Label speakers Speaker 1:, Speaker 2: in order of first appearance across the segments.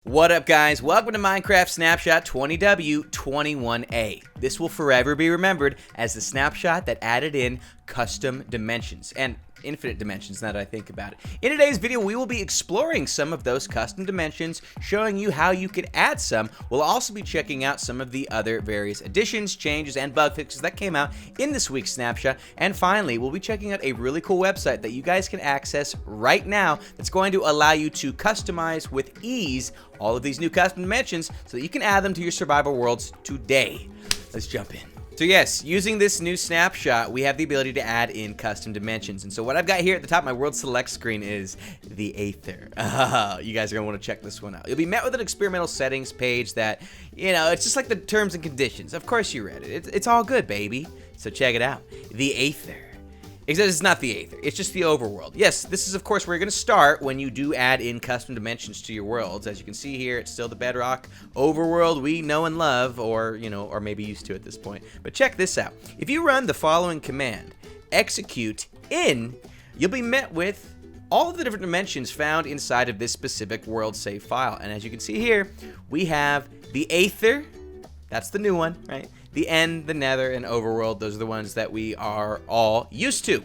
Speaker 1: What up, guys? Welcome to Minecraft Snapshot 20W21A. This will forever be remembered as the snapshot that added in custom dimensions and infinite dimensions, now that I think about it. In today's video, we will be exploring some of those custom dimensions, showing you how you could add some. We'll also be checking out some of the other various additions, changes, and bug fixes that came out in this week's snapshot. And finally, we'll be checking out a really cool website that you guys can access right now that's going to allow you to customize with ease all of these new custom dimensions so that you can add them to your survival worlds today. Let's jump in. So yes, using this new snapshot, we have the ability to add in custom dimensions. And so what I've got here at the top of my world select screen is the Aether. You guys are going to want to check this one out. You'll be met with an experimental settings page that, you know, it's just like the terms and conditions. Of course you read it. It's all good, baby. So check it out. The Aether. Except it's not the Aether, it's just the overworld. Yes, this is of course where you're going to start when you do add in custom dimensions to your worlds. As you can see here, it's still the bedrock overworld we know and love, or, you know, or maybe used to at this point. But check this out. If you run the following command, execute in, you'll be met with all of the different dimensions found inside of this specific world save file. And as you can see here, we have the Aether, that's the new one, right? The End, the Nether, and Overworld, those are the ones that we are all used to.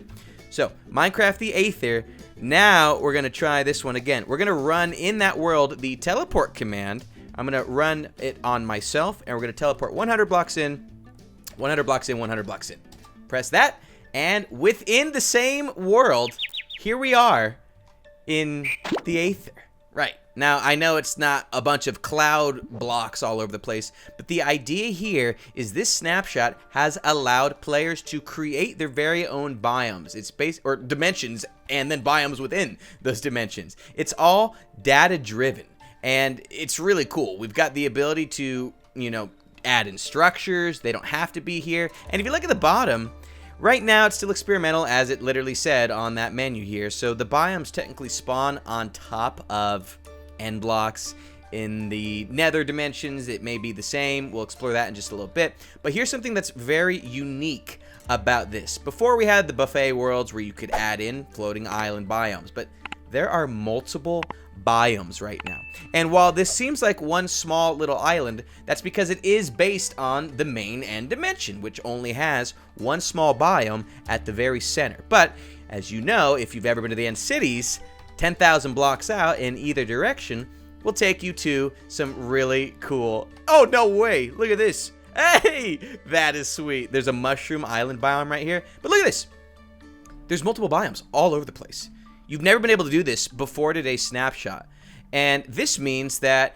Speaker 1: So, Minecraft the Aether, now we're going to try this one again. We're going to run in that world the teleport command. I'm going to run it on myself, and we're going to teleport 100 blocks in, 100 blocks in, 100 blocks in. Press that, and within the same world, here we are in the Aether. Right. Now, I know it's not a bunch of cloud blocks all over the place, but the idea here is this snapshot has allowed players to create their very own biomes. It's or dimensions, and then biomes within those dimensions. It's all data-driven, and it's really cool. We've got the ability to, you know, add in structures. They don't have to be here. And if you look at the bottom, right now, it's still experimental, as it literally said on that menu here. So the biomes technically spawn on top of end blocks. In the Nether dimensions, it may be the same. We'll explore that in just a little bit. But here's something that's very unique about this. Before, we had the buffet worlds where you could add in floating island biomes, but there are multiple biomes right now. And while this seems like one small little island, that's because it is based on the main end dimension, which only has one small biome at the very center. But as you know, if you've ever been to the end cities, 10,000 blocks out in either direction will take you to some really cool... Oh, no way! Look at this! Hey! That is sweet. There's a mushroom island biome right here. But look at this! There's multiple biomes all over the place. You've never been able to do this before today's snapshot. And this means that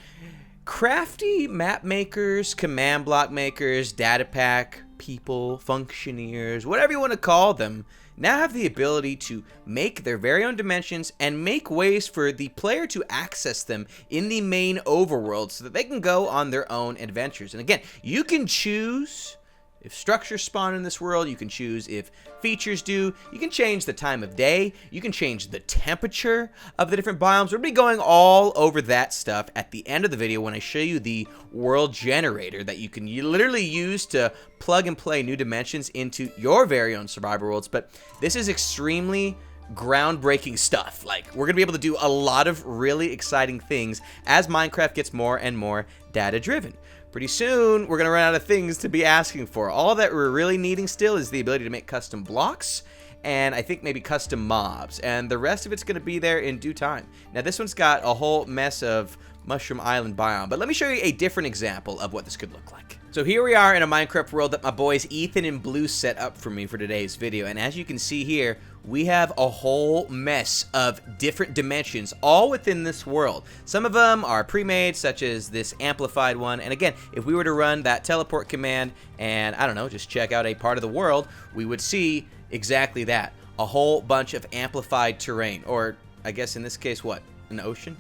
Speaker 1: crafty map makers, command block makers, data pack people, functioneers, whatever you want to call them, now have the ability to make their very own dimensions and make ways for the player to access them in the main overworld so that they can go on their own adventures. And again, you can choose if structures spawn in this world, you can choose if features do, you can change the time of day, you can change the temperature of the different biomes. We'll be going all over that stuff at the end of the video when I show you the world generator that you can literally use to plug and play new dimensions into your very own survival worlds. But this is extremely groundbreaking stuff. Like, we're gonna be able to do a lot of really exciting things as Minecraft gets more and more data driven. Pretty soon, we're going to run out of things to be asking for. All that we're really needing still is the ability to make custom blocks, and I think maybe custom mobs, and the rest of it's going to be there in due time. Now, this one's got a whole mess of mushroom island biome, but let me show you a different example of what this could look like. So here we are in a Minecraft world that my boys Ethan and Blue set up for me for today's video, and as you can see here, we have a whole mess of different dimensions all within this world. Some of them are pre-made, such as this amplified one, and again, if we were to run that teleport command and, I don't know, just check out a part of the world, we would see exactly that. A whole bunch of amplified terrain, or I guess in this case, what? An ocean?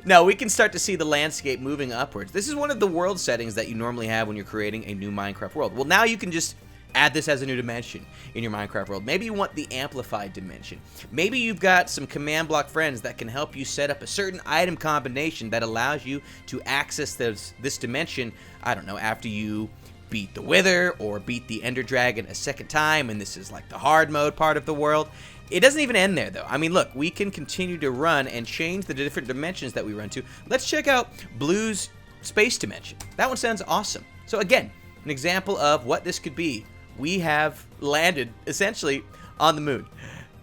Speaker 1: No, we can start to see the landscape moving upwards. This is one of the world settings that you normally have when you're creating a new Minecraft world. Well, now you can just add this as a new dimension in your Minecraft world. Maybe you want the amplified dimension. Maybe you've got some command block friends that can help you set up a certain item combination that allows you to access this dimension, I don't know, after you beat the Wither or beat the Ender Dragon a second time, and this is like the hard mode part of the world. It doesn't even end there, though. I mean, look, we can continue to run and change the different dimensions that we run to. Let's check out Blue's space dimension. That one sounds awesome. So again, an example of what this could be. We have landed, essentially, on the moon.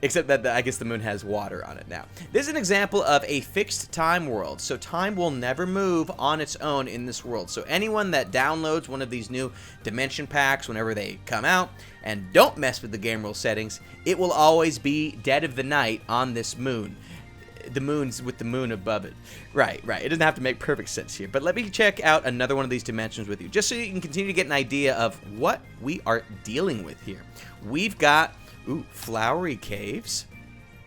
Speaker 1: Except that I guess the moon has water on it now. This is an example of a fixed time world. So time will never move on its own in this world. So anyone that downloads one of these new dimension packs whenever they come out and don't mess with the game rule settings, it will always be dead of the night on this moon. The moon's with the moon above it. Right. It doesn't have to make perfect sense here. But let me check out another one of these dimensions with you, just so you can continue to get an idea of what we are dealing with here. We've got Flowery Caves.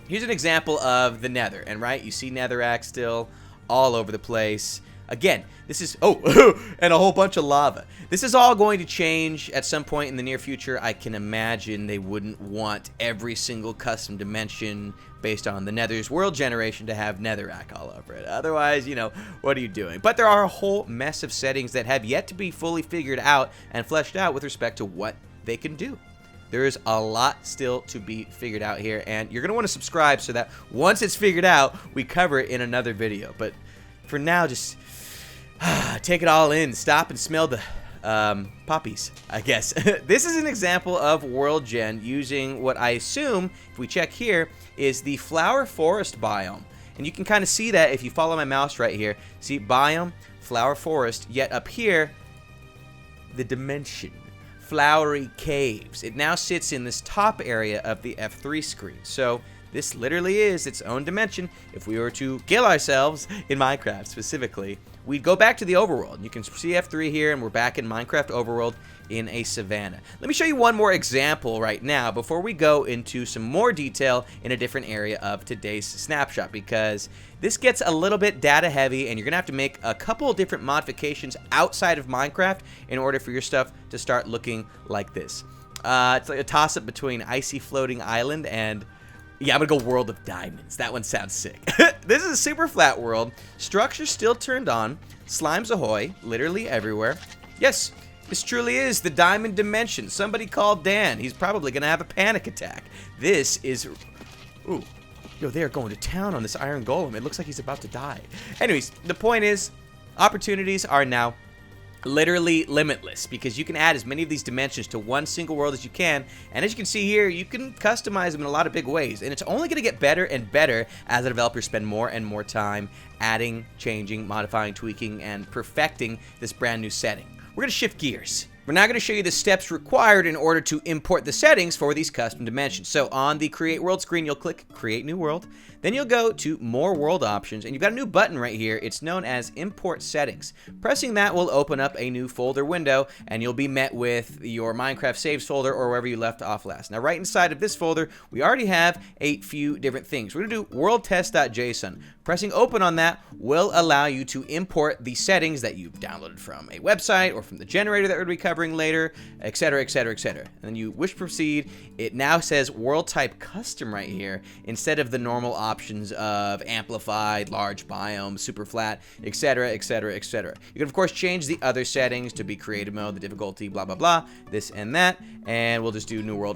Speaker 1: Here's an example of the Nether, and you see netherrack still all over the place. Again, this is and a whole bunch of lava. This is all going to change at some point in the near future. I can imagine they wouldn't want every single custom dimension based on the Nether's world generation to have netherrack all over it. Otherwise, what are you doing? But there are a whole mess of settings that have yet to be fully figured out and fleshed out with respect to what they can do. There is a lot still to be figured out here, and you're going to want to subscribe so that once it's figured out, we cover it in another video. But for now, just take it all in. Stop and smell the poppies, I guess. This is an example of world gen using what I assume, if we check here, is the flower forest biome. And you can kind of see that if you follow my mouse right here. See, biome, flower forest, yet up here, the dimension. Flowery Caves. It now sits in this top area of the F3 screen. So this literally is its own dimension. If we were to kill ourselves in Minecraft specifically, we'd go back to the overworld. You can see F3 here, and we're back in Minecraft overworld in a savanna. Let me show you one more example right now before we go into some more detail in a different area of today's snapshot, because this gets a little bit data heavy, and you're gonna have to make a couple of different modifications outside of Minecraft in order for your stuff to start looking like this. It's like a toss-up between Icy Floating Island and, yeah, I'm gonna go World of Diamonds. That one sounds sick. This is a super flat world. Structure still turned on. Slimes ahoy, literally everywhere. Yes, this truly is the diamond dimension. Somebody called Dan. He's probably gonna have a panic attack. This is... Ooh. Yo, they are going to town on this iron golem. It looks like he's about to die. Anyways, the point is, opportunities are now literally limitless, because you can add as many of these dimensions to one single world as you can, and as you can see here, you can customize them in a lot of big ways, and it's only going to get better and better as the developers spend more and more time adding, changing, modifying, tweaking, and perfecting this brand new setting. We're going to shift gears. We're now going to show you the steps required in order to import the settings for these custom dimensions. So on the Create World screen, you'll click Create New World. Then you'll go to More World Options, and you've got a new button right here. It's known as Import Settings. Pressing that will open up a new folder window, and you'll be met with your Minecraft saves folder or wherever you left off last. Now, right inside of this folder, we already have a few different things. We're going to do worldtest.json. Pressing open on that will allow you to import the settings that you've downloaded from a website or from the generator that we're going to be covering later, etc., etc., etc. And then you wish proceed. It now says world type custom right here instead of the normal options of amplified, large biome, super flat, etc., etc., etc. You can of course change the other settings to be creative mode, the difficulty, blah blah blah, this and that, and we'll just do new world.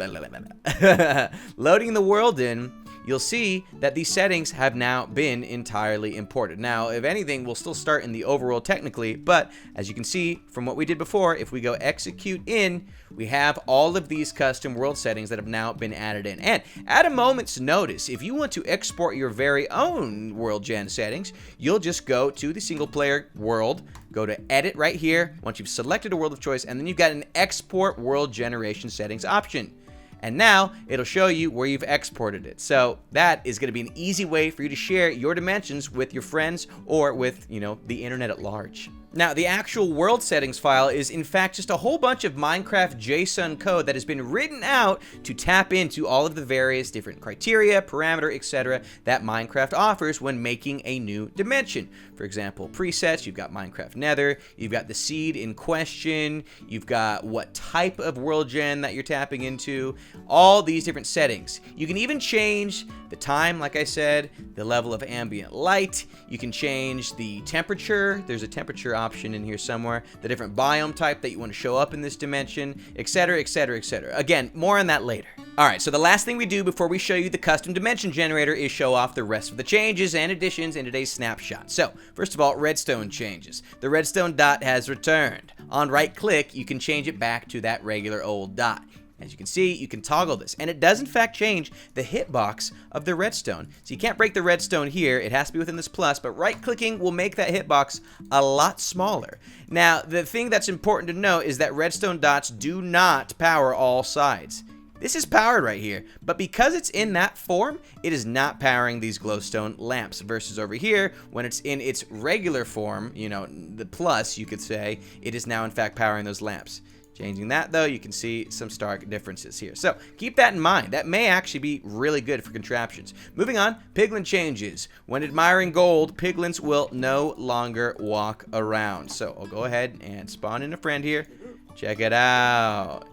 Speaker 1: Loading the world in, you'll see that these settings have now been entirely imported. Now, if anything, we'll still start in the overworld technically, but as you can see from what we did before, if we go execute in, we have all of these custom world settings that have now been added in. And at a moment's notice, if you want to export your very own world gen settings, you'll just go to the single player world, go to edit right here, once you've selected a world of choice, and then you've got an export world generation settings option. And now it'll show you where you've exported it. So that is going to be an easy way for you to share your dimensions with your friends or with, the internet at large. Now, the actual world settings file is in fact just a whole bunch of Minecraft JSON code that has been written out to tap into all of the various different criteria, parameter, etc. that Minecraft offers when making a new dimension. For example, presets, you've got Minecraft Nether, you've got the seed in question, you've got what type of world gen that you're tapping into, all these different settings. You can even change the time, like I said, the level of ambient light, you can change the temperature, there's a temperature option in here somewhere, the different biome type that you want to show up in this dimension, etc., etc., etc. Again, more on that later. Alright, so the last thing we do before we show you the custom dimension generator is show off the rest of the changes and additions in today's snapshot. So, first of all, redstone changes. The redstone dot has returned. On right click, you can change it back to that regular old dot. As you can see, you can toggle this, and it does in fact change the hitbox of the redstone. So you can't break the redstone here, it has to be within this plus, but right-clicking will make that hitbox a lot smaller. Now, the thing that's important to know is that redstone dots do not power all sides. This is powered right here, but because it's in that form, it is not powering these glowstone lamps, versus over here, when it's in its regular form, you know, the plus, you could say, it is now in fact powering those lamps. Changing that, though, you can see some stark differences here. So, keep that in mind. That may actually be really good for contraptions. Moving on, piglin changes. When admiring gold, piglins will no longer walk around. So, I'll go ahead and spawn in a friend here. Check it out.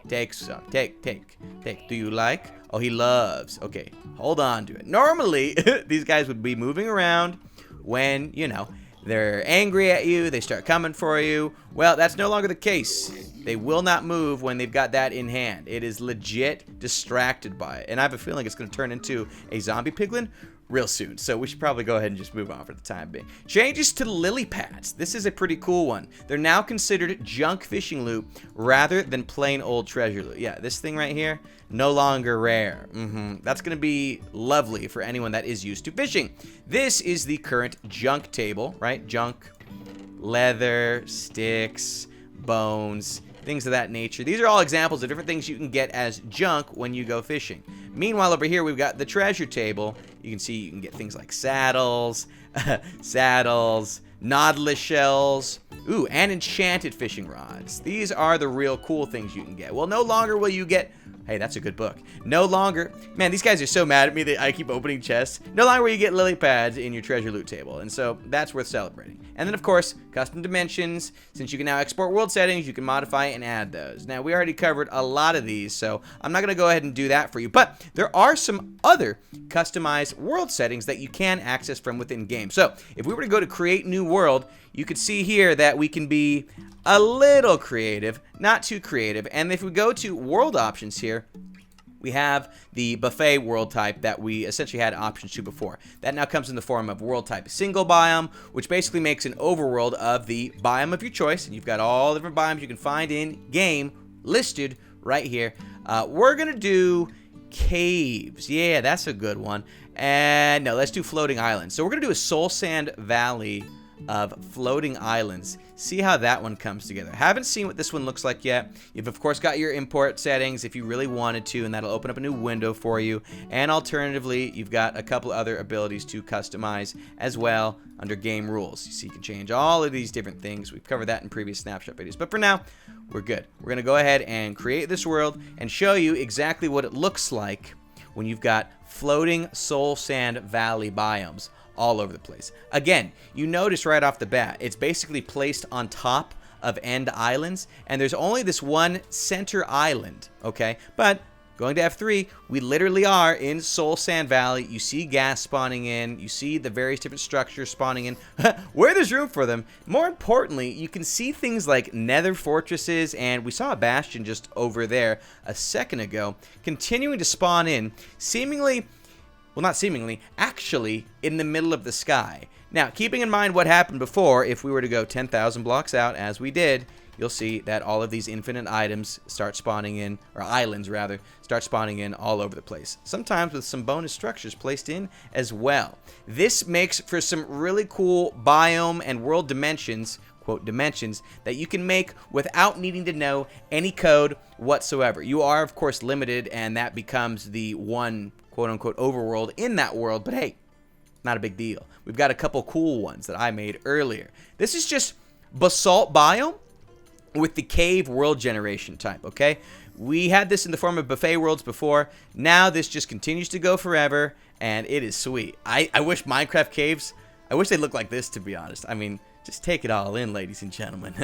Speaker 1: Take some. Take. Do you like? Oh, he loves. Okay, hold on to it. Normally, these guys would be moving around when, you know, they're angry at you, they start coming for you. Well, that's no longer the case. They will not move when they've got that in hand. It is legit distracted by it. And I have a feeling it's going to turn into a zombie piglin real soon. So we should probably go ahead and just move on for the time being. Changes to lily pads. This is a pretty cool one. They're now considered junk fishing loot rather than plain old treasure loot. Yeah, this thing right here, no longer rare. That's going to be lovely for anyone that is used to fishing. This is the current junk table, right? Junk, leather, sticks, bones, things of that nature. These are all examples of different things you can get as junk when you go fishing. Meanwhile, over here, we've got the treasure table. You can see you can get things like saddles, nautilus shells, ooh, and enchanted fishing rods. These are the real cool things you can get. Well, no longer will you get... Hey, that's a good book. No longer... Man, these guys are so mad at me that I keep opening chests. No longer will you get lily pads in your treasure loot table, and so that's worth celebrating. And then, of course, custom dimensions. Since you can now export world settings, you can modify and add those. Now, we already covered a lot of these, so I'm not going to go ahead and do that for you. But there are some other customized world settings that you can access from within game. So, if we were to go to create new world, you could see here that we can be a little creative, not too creative. And if we go to world options here, we have the buffet world type that we essentially had options to before. That now comes in the form of world type single biome, which basically makes an overworld of the biome of your choice. And you've got all the different biomes you can find in game listed right here. We're going to do caves. Yeah, that's a good one. And no, let's do floating islands. So we're going to do a soul sand valley of floating islands. See how that one comes together. Haven't seen what this one looks like yet. You've of course got your import settings if you really wanted to, and that'll open up a new window for you. And alternatively, you've got a couple other abilities to customize as well under game rules. You see, you can change all of these different things. We've covered that in previous snapshot videos, but for now, we're good. We're gonna go ahead and create this world and show you exactly what it looks like when you've got floating soul sand valley biomes all over the place. Again, you notice right off the bat, it's basically placed on top of end islands, and there's only this one center island, okay? But going to F3, we literally are in Soul Sand Valley. You see gas spawning in. You see the various different structures spawning in where there's room for them. More importantly, you can see things like nether fortresses, and we saw a bastion just over there a second ago, continuing to spawn in, seemingly... Well, not seemingly, actually in the middle of the sky. Now, keeping in mind what happened before, if we were to go 10,000 blocks out, as we did, you'll see that all of these infinite items start spawning in, or islands rather, start spawning in all over the place. Sometimes with some bonus structures placed in as well. This makes for some really cool biome and world dimensions, quote dimensions, that you can make without needing to know any code whatsoever. You are, of course, limited, and that becomes the one quote-unquote overworld in that world, but hey, not a big deal. We've got a couple cool ones that I made earlier. This is just basalt biome with the cave world generation type, okay? We had this in the form of buffet worlds before. Now this just continues to go forever, and it is sweet. I wish Minecraft caves, I wish they looked like this, to be honest. I mean, just take it all in, ladies and gentlemen.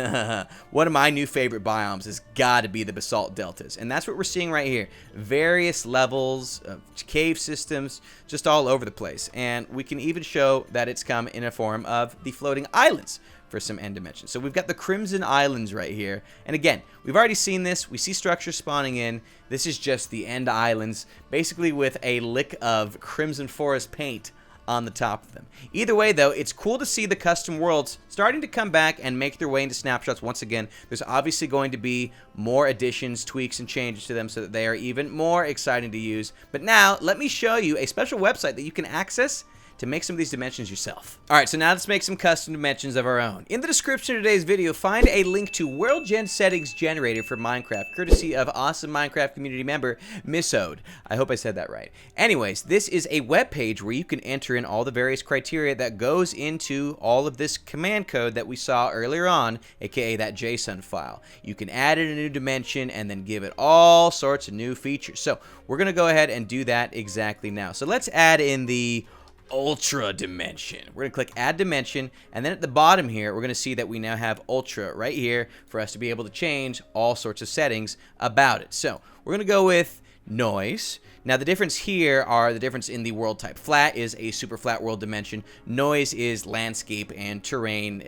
Speaker 1: One of my new favorite biomes has got to be the basalt deltas. And that's what we're seeing right here. Various levels of cave systems just all over the place. And we can even show that it's come in a form of the floating islands for some end dimensions. So we've got the Crimson Islands right here. And again, we've already seen this. We see structures spawning in. This is just the end islands, basically with a lick of Crimson Forest paint on the top of them. Either way, though, it's cool to see the custom worlds starting to come back and make their way into snapshots once again. There's obviously going to be more additions, tweaks, and changes to them so that they are even more exciting to use. But now, let me show you a special website that you can access to make some of these dimensions yourself. Alright, so now let's make some custom dimensions of our own. In the description of today's video, find a link to World Gen Settings Generator for Minecraft, courtesy of awesome Minecraft community member, Missode. I hope I said that right. Anyways, this is a web page where you can enter in all the various criteria that goes into all of this command code that we saw earlier on, aka that JSON file. You can add in a new dimension and then give it all sorts of new features. So we're going to go ahead and do that exactly now. So let's add in the Ultra dimension. We're going to click add dimension, and then at the bottom here we're going to see that we now have Ultra right here for us to be able to change all sorts of settings about it. So we're going to go with noise. Now the difference here are the difference in the world type. Flat is a super flat world dimension. Noise is landscape and terrain,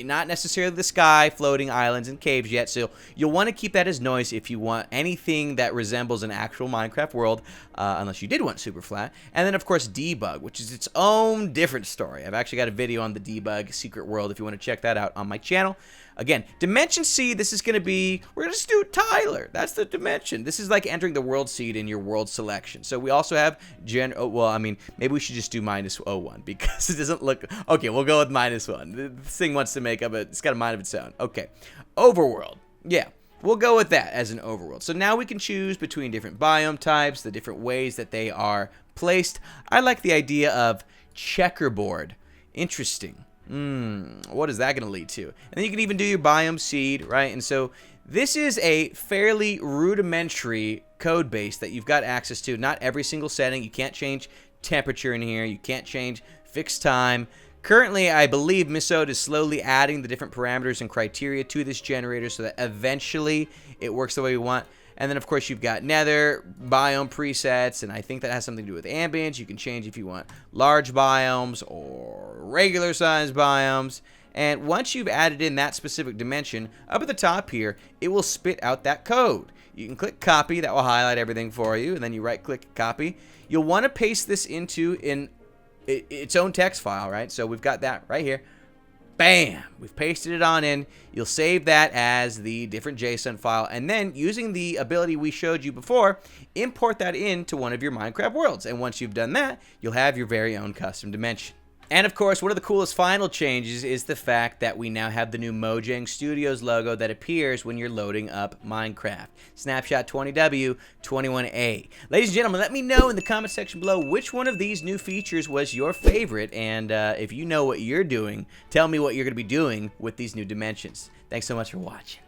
Speaker 1: not necessarily the sky, floating islands, and caves yet. So you'll want to keep that as noise if you want anything that resembles an actual Minecraft world, unless you did want super flat. And then of course debug, which is its own different story. I've actually got a video on the debug secret world if you want to check that out on my channel. Again, dimension C, this is going to be, we're going to just do Tyler. That's the dimension. This is like entering the world seed in your world selection. So we also have well, I mean, maybe we should just do -01 because it doesn't look, okay, we'll go with -1. This thing wants to make up, it's got a mind of its own. Okay, overworld. Yeah, we'll go with that as an overworld. So now we can choose between different biome types, the different ways that they are placed. I like the idea of checkerboard. Interesting. What is that going to lead to? And then you can even do your biome seed, right? And so this is a fairly rudimentary code base that you've got access to. Not every single setting. You can't change temperature in here. You can't change fixed time. Currently, I believe Missode is slowly adding the different parameters and criteria to this generator so that eventually it works the way we want. And then, of course, you've got Nether, biome presets, and I think that has something to do with ambience. You can change if you want large biomes or regular size biomes. And once you've added in that specific dimension, up at the top here, it will spit out that code. You can click copy. That will highlight everything for you. And then you right-click copy. You'll want to paste this into its own text file, right? So we've got that right here. Bam! We've pasted it on in. You'll save that as the different JSON file, and then using the ability we showed you before, import that into one of your Minecraft worlds. And once you've done that, you'll have your very own custom dimension. And of course, one of the coolest final changes is the fact that we now have the new Mojang Studios logo that appears when you're loading up Minecraft. Snapshot 20W 21A. Ladies and gentlemen, let me know in the comment section below which one of these new features was your favorite, and if you know what you're doing, tell me what you're going to be doing with these new dimensions. Thanks so much for watching.